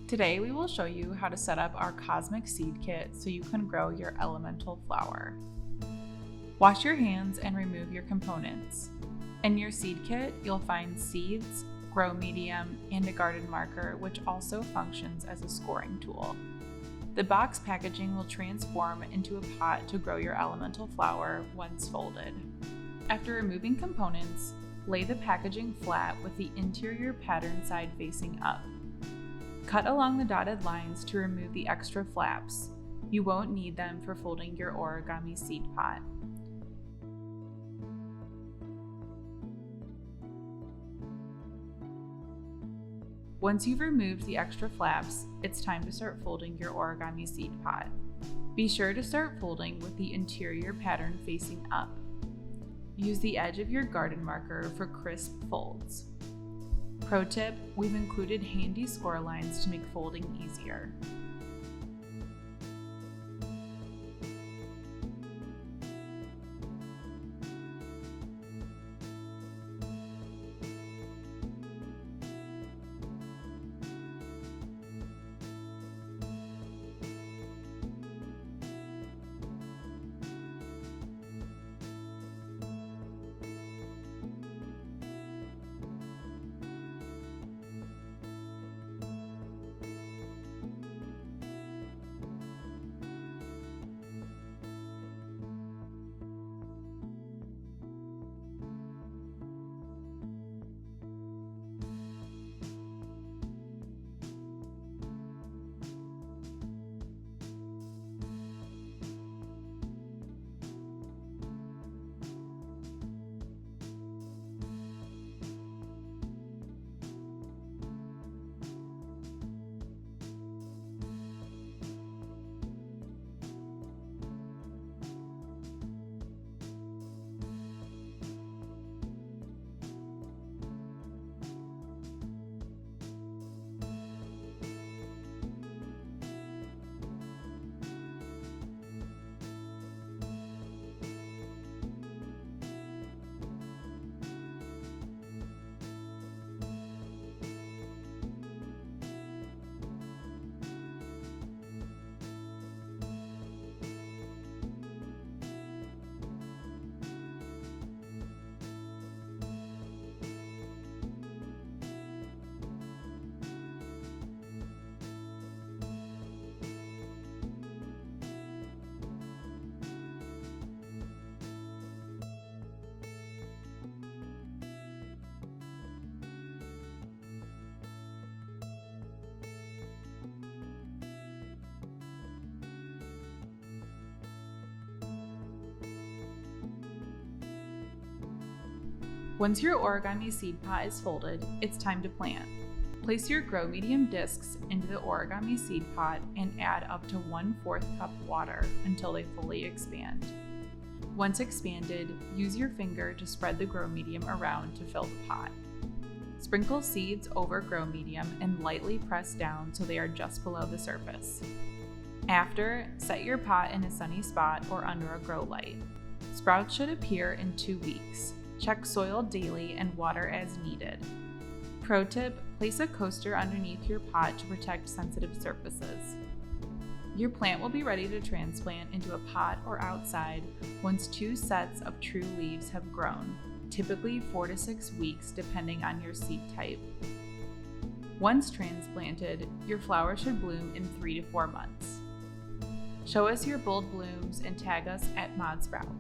Today we will show you how to set up our cosmic seed kit so you can grow your elemental flower. Wash your hands and remove your components. In your seed kit, you'll find seeds, grow medium, and a garden marker, which also functions as a scoring tool. The box packaging will transform into a pot to grow your elemental flower once folded. After removing components, lay the packaging flat with the interior pattern side facing up. Cut along the dotted lines to remove the extra flaps. You won't need them for folding your origami seed pot. Once you've removed the extra flaps, it's time to start folding your origami seed pot. Be sure to start folding with the interior pattern facing up. Use the edge of your garden marker for crisp folds. Pro tip, we've included handy score lines to make folding easier. Once your origami seed pot is folded, it's time to plant. Place your grow medium discs into the origami seed pot and add up to 1/4 cup water until they fully expand. Once expanded, use your finger to spread the grow medium around to fill the pot. Sprinkle seeds over grow medium and lightly press down so they are just below the surface. After, set your pot in a sunny spot or under a grow light. Sprouts should appear in 2 weeks. Check soil daily and water as needed. Pro tip, place a coaster underneath your pot to protect sensitive surfaces. Your plant will be ready to transplant into a pot or outside once 2 sets of true leaves have grown, typically 4 to 6 weeks depending on your seed type. Once transplanted, your flower should bloom in 3 to 4 months. Show us your bold blooms and tag us at ModSprout.